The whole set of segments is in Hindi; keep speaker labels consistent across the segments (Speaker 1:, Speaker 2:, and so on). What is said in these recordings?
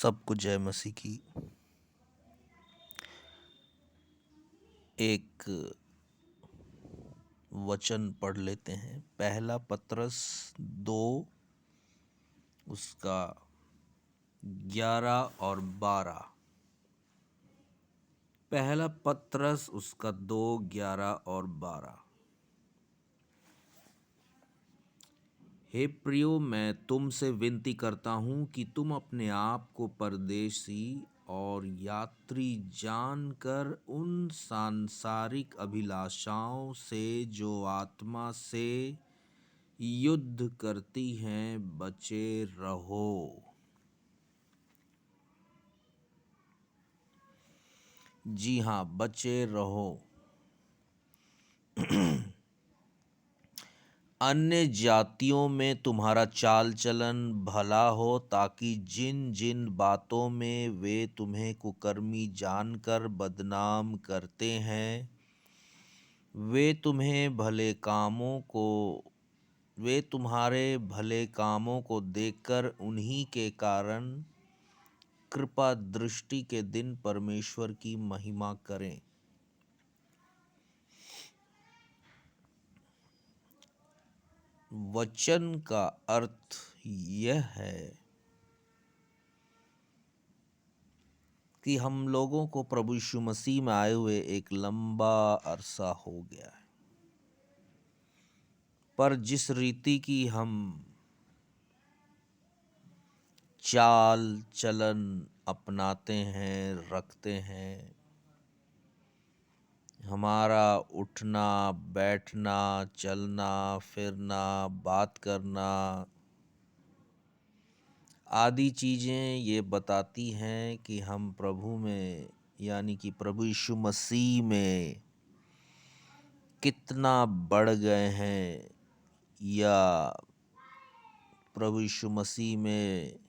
Speaker 1: सबको जय मसीह की। एक वचन पढ़ लेते हैं। पहला पत्रस 2 उसका 11 और 12। पहला पत्रस उसका 2, 11 और 12। हे प्रियो, मैं तुमसे विनती करता हूँ कि तुम अपने आप को परदेशी और यात्री जानकर उन सांसारिक अभिलाषाओं से जो आत्मा से युद्ध करती हैं बचे रहो। जी हाँ, बचे रहो। अन्य जातियों में तुम्हारा चाल चलन भला हो, ताकि जिन जिन बातों में वे तुम्हें कुकर्मी जानकर बदनाम करते हैं, वे तुम्हारे भले कामों को देखकर उन्हीं के कारण कृपा दृष्टि के दिन परमेश्वर की महिमा करें। वचन का अर्थ यह है कि हम लोगों को प्रभु यीशु मसीह में आए हुए एक लंबा अरसा हो गया है, पर जिस रीति की हम चाल चलन अपनाते हैं, रखते हैं, हमारा उठना बैठना, चलना फिरना, बात करना आदि चीज़ें ये बताती हैं कि हम प्रभु में यानी कि प्रभु यीशु मसीह में कितना बढ़ गए हैं या प्रभु यीशु मसीह में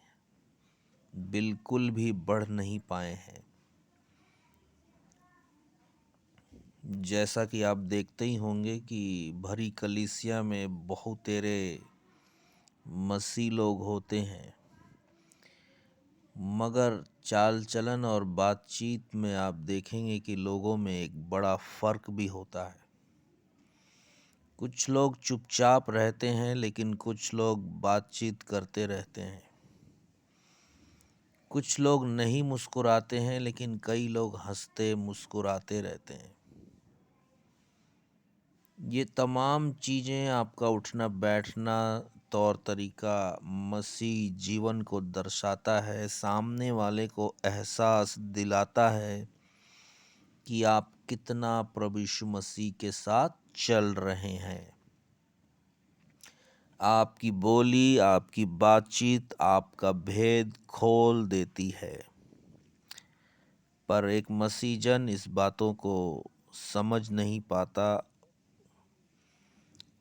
Speaker 1: बिल्कुल भी बढ़ नहीं पाए हैं। जैसा कि आप देखते ही होंगे कि भरी कलीसिया में बहुतेरे मसीह लोग होते हैं, मगर चाल चलन और बातचीत में आप देखेंगे कि लोगों में एक बड़ा फ़र्क भी होता है। कुछ लोग चुपचाप रहते हैं, लेकिन कुछ लोग बातचीत करते रहते हैं। कुछ लोग नहीं मुस्कुराते हैं, लेकिन कई लोग हंसते मुस्कुराते रहते हैं। ये तमाम चीज़ें, आपका उठना बैठना, तौर तरीका मसीह जीवन को दर्शाता है, सामने वाले को एहसास दिलाता है कि आप कितना प्रभु यीशु मसीह के साथ चल रहे हैं। आपकी बोली, आपकी बातचीत आपका भेद खोल देती है, पर एक मसीहजन इस बातों को समझ नहीं पाता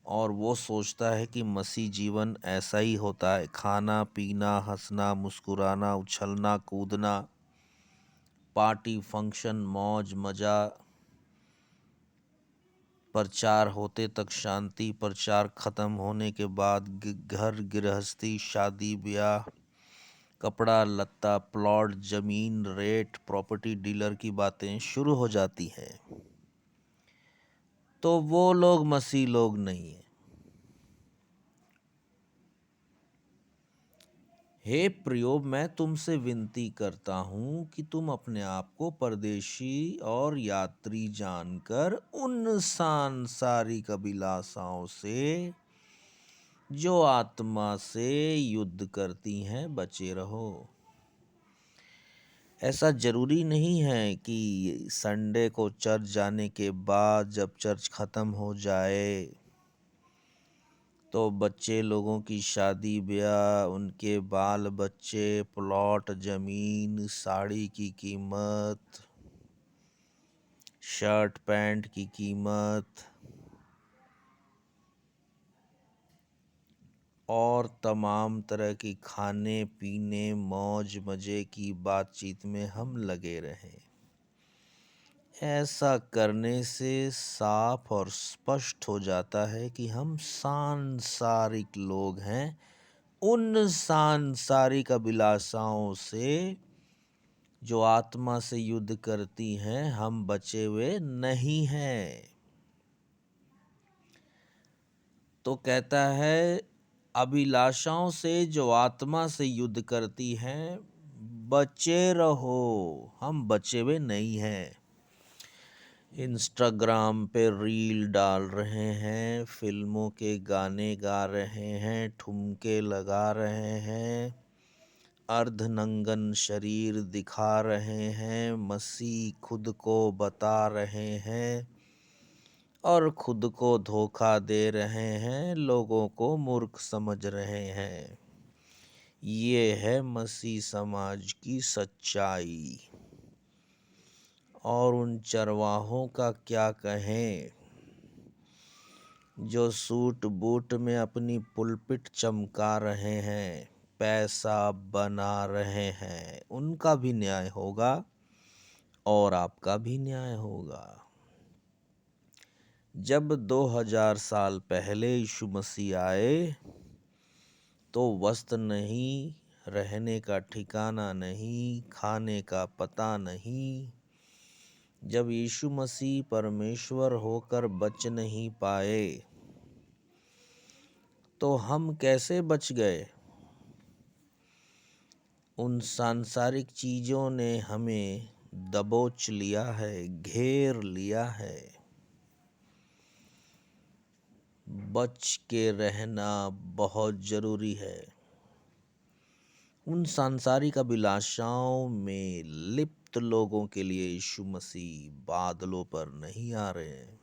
Speaker 1: और वो सोचता है कि मसीह जीवन ऐसा ही होता है, खाना पीना, हंसना मुस्कुराना, उछलना कूदना, पार्टी फंक्शन, मौज मजा, प्रचार होते तक शांति, प्रचार खत्म होने के बाद घर गृहस्थी, शादी ब्याह, कपड़ा लत्ता, प्लॉट जमीन, रेट, प्रॉपर्टी डीलर की बातें शुरू हो जाती हैं। तो वो लोग मसीह लोग नहीं हैं। हे प्रियो, मैं तुमसे विनती करता हूँ कि तुम अपने आप को परदेशी और यात्री जानकर उन सांसारिक अभिलाषाओं से जो आत्मा से युद्ध करती हैं बचे रहो। ऐसा जरूरी नहीं है कि संडे को चर्च जाने के बाद जब चर्च खत्म हो जाए तो बच्चे लोगों की शादी ब्याह, उनके बाल बच्चे, प्लॉट जमीन, साड़ी की कीमत, शर्ट पैंट की कीमत और तमाम तरह की खाने पीने मौज मज़े की बातचीत में हम लगे रहें। ऐसा करने से साफ और स्पष्ट हो जाता है कि हम सांसारिक लोग हैं उन सांसारिक अभिलाषाओं से जो आत्मा से युद्ध करती हैं, हम बचे हुए नहीं हैं। तो कहता है, अभिलाषाओं से जो आत्मा से युद्ध करती हैं, बचे रहो, हम बचे हुए नहीं हैं। इंस्टाग्राम पे रील डाल रहे हैं, फिल्मों के गाने गा रहे हैं, ठुमके लगा रहे हैं, अर्धनंगन शरीर दिखा रहे हैं, मसीह खुद को बता रहे हैं और खुद को धोखा दे रहे हैं, लोगों को मूर्ख समझ रहे हैं। ये है मसीह समाज की सच्चाई। और उन चरवाहों का क्या कहें जो सूट बूट में अपनी पुलपिट चमका रहे हैं, पैसा बना रहे हैं। उनका भी न्याय होगा और आपका भी न्याय होगा। जब 2000 साल पहले यीशु मसीह आए तो वस्त्र नहीं, रहने का ठिकाना नहीं, खाने का पता नहीं। जब यीशु मसीह परमेश्वर होकर बच नहीं पाए तो हम कैसे बच गए? उन सांसारिक चीजों ने हमें दबोच लिया है, घेर लिया है। बच के रहना बहुत जरूरी है। उन सांसारिक अभिलाषाओं में लिप्त लोगों के लिए यीशु मसीह बादलों पर नहीं आ रहे हैं।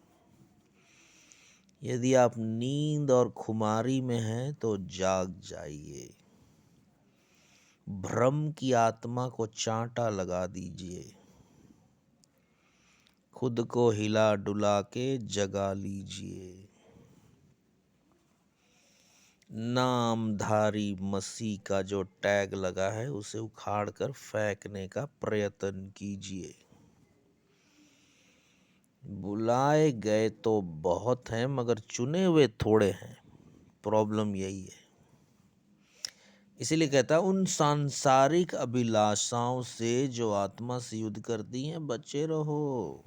Speaker 1: यदि आप नींद और खुमारी में हैं तो जाग जाइए। भ्रम की आत्मा को चांटा लगा दीजिए। खुद को हिला डुला के जगा लीजिए। नामधारी मसीह का जो टैग लगा है उसे उखाड़ कर फेंकने का प्रयत्न कीजिए। बुलाए गए तो बहुत हैं मगर चुने हुए थोड़े हैं। प्रॉब्लम यही है। इसीलिए कहता है, उन सांसारिक अभिलाषाओं से जो आत्मा से युद्ध करती हैं, बचे रहो।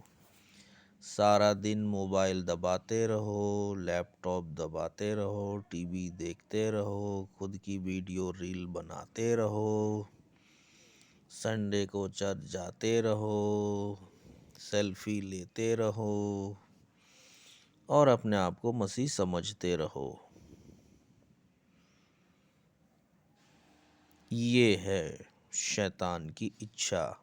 Speaker 1: सारा दिन मोबाइल दबाते रहो, लैपटॉप दबाते रहो, टीवी देखते रहो, खुद की वीडियो रील बनाते रहो, संडे को चर्च जाते रहो, सेल्फी लेते रहो और अपने आप को मसीह समझते रहो। ये है शैतान की इच्छा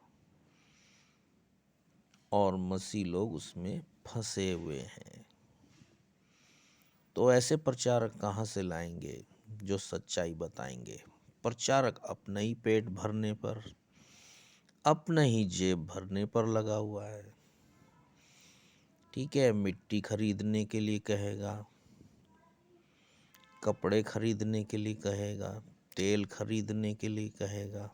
Speaker 1: और मसीह लोग उसमें फंसे हुए हैं। तो ऐसे प्रचारक कहाँ से लाएंगे जो सच्चाई बताएंगे? प्रचारक अपना ही पेट भरने पर, अपना ही जेब भरने पर लगा हुआ है। ठीक है, मिट्टी खरीदने के लिए कहेगा, कपड़े खरीदने के लिए कहेगा, तेल खरीदने के लिए कहेगा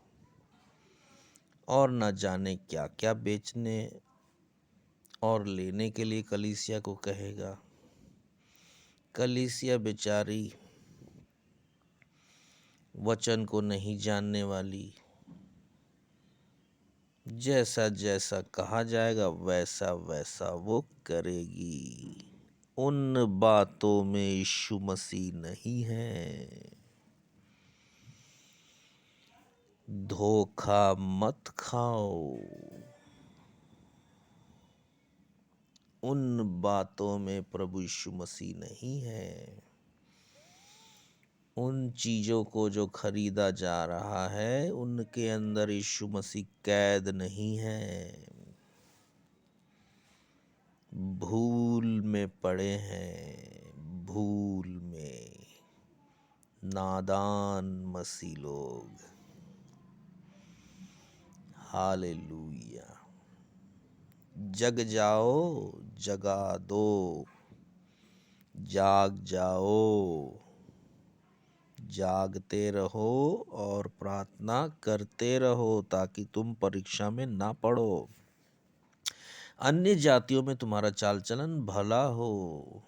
Speaker 1: और न जाने क्या क्या बेचने और लेने के लिए कलीसिया को कहेगा। कलीसिया बेचारी वचन को नहीं जानने वाली, जैसा जैसा कहा जाएगा वैसा वैसा वो करेगी। उन बातों में यीशु मसीह नहीं है। धोखा मत खाओ। उन बातों में प्रभु यीशु मसीह नहीं है। उन चीजों को जो खरीदा जा रहा है उनके अंदर यीशु मसीह कैद नहीं है। भूल में पड़े हैं, भूल में। नादान मसीह लोग। हालेलुया। जग जाओ, जगा दो, जाग जाओ, जागते रहो और प्रार्थना करते रहो ताकि तुम परीक्षा में ना पड़ो। अन्य जातियों में तुम्हारा चाल चलन भला हो।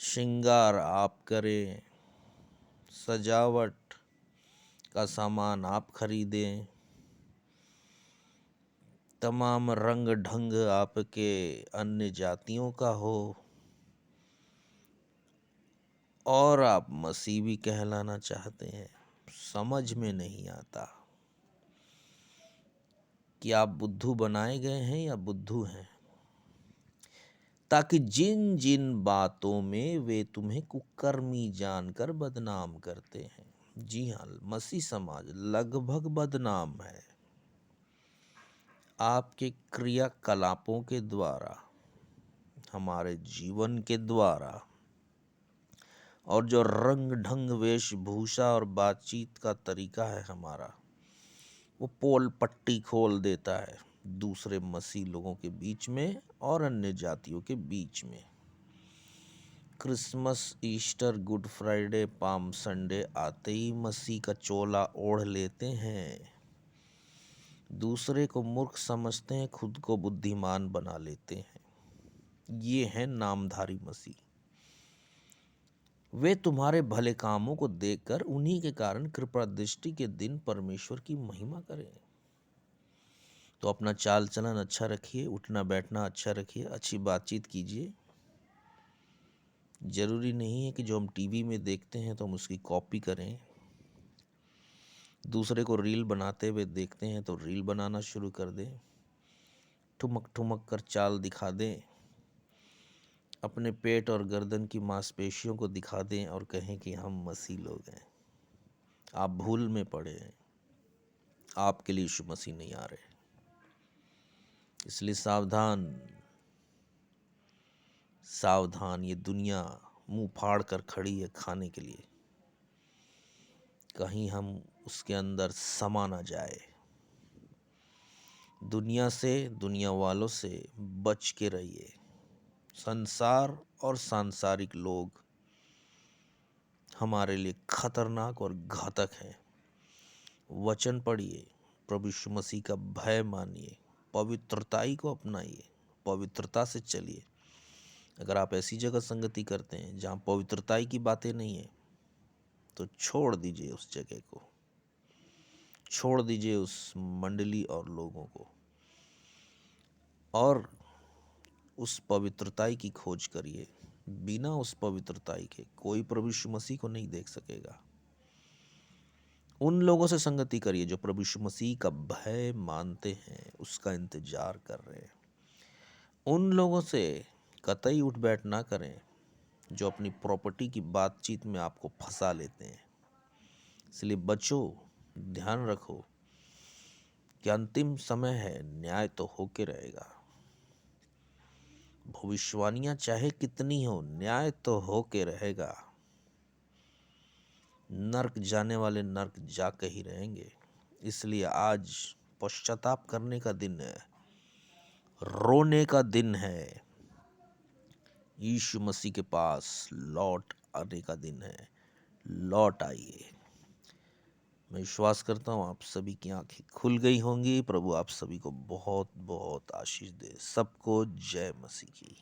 Speaker 1: श्रृंगार आप करें, सजावट का सामान आप खरीदें, तमाम रंग ढंग आपके अन्य जातियों का हो, और आप मसीह भी कहलाना चाहते हैं। समझ में नहीं आता कि आप बुद्धू बनाए गए हैं या बुद्धू हैं, ताकि जिन जिन बातों में वे तुम्हें कुकर्मी जानकर बदनाम करते हैं। जी हाँ, मसीह समाज लगभग बदनाम है आपके क्रियाकलापों के द्वारा, हमारे जीवन के द्वारा, और जो रंग ढंग वेशभूषा और बातचीत का तरीका है हमारा, वो पोल पट्टी खोल देता है दूसरे मसीह लोगों के बीच में और अन्य जातियों के बीच में। Christmas, Easter, good Friday, palm Sunday आते ही मसीह का चोला ओढ़ लेते हैं, दूसरे को मूर्ख समझते हैं, खुद को बुद्धिमान बना लेते हैं। ये हैं नामधारी मसीह। वे तुम्हारे भले कामों को देखकर उन्हीं के कारण कृपा दृष्टि के दिन परमेश्वर की महिमा करें। तो अपना चाल चलन अच्छा रखिए, उठना बैठना अच्छा रखिए, अच्छी बातचीत कीजिए। जरूरी नहीं है कि जो हम टीवी में देखते हैं तो हम उसकी कॉपी करें। दूसरे को रील बनाते हुए देखते हैं तो रील बनाना शुरू कर दें, ठुमक ठुमक कर चाल दिखा दें, अपने पेट और गर्दन की मांसपेशियों को दिखा दें और कहें कि हम मसीह लोग हैं। आप भूल में पड़े हैं, आपके लिए यीशु मसीह नहीं आ रहे। इसलिए सावधान सावधान, ये दुनिया मुंह फाड़ कर खड़ी है खाने के लिए, कहीं हम उसके अंदर समा ना जाए। दुनिया से, दुनिया वालों से बच के रहिए। संसार और सांसारिक लोग हमारे लिए खतरनाक और घातक हैं। वचन पढ़िए, प्रभु यीशु मसीह का भय मानिए, पवित्रताई को अपनाइए, पवित्रता से चलिए। अगर आप ऐसी जगह संगति करते हैं जहाँ पवित्रताई की बातें नहीं है, तो छोड़ दीजिए उस जगह को, छोड़ दीजिए उस मंडली और लोगों को, और उस पवित्रताई की खोज करिए। बिना उस पवित्रताई के कोई प्रभु यीशु मसीह को नहीं देख सकेगा। उन लोगों से संगति करिए जो प्रभु यीशु मसीह का भय मानते हैं, उसका इंतजार कर रहे हैं। उन लोगों से कतई उठ बैठ ना करें जो अपनी प्रॉपर्टी की बातचीत में आपको फंसा लेते हैं। इसलिए बचो, ध्यान रखो कि अंतिम समय है, न्याय तो होके रहेगा। भविष्यवाणियां चाहे कितनी हो, न्याय तो होके रहेगा। नर्क जाने वाले नर्क जाके ही रहेंगे। इसलिए आज पश्चाताप करने का दिन है, रोने का दिन है, यीशु मसीह के पास लौट आने का दिन है। लौट आइए। मैं विश्वास करता हूँ आप सभी की आंखें खुल गई होंगी। प्रभु आप सभी को बहुत बहुत आशीष दे। सबको जय मसीह की।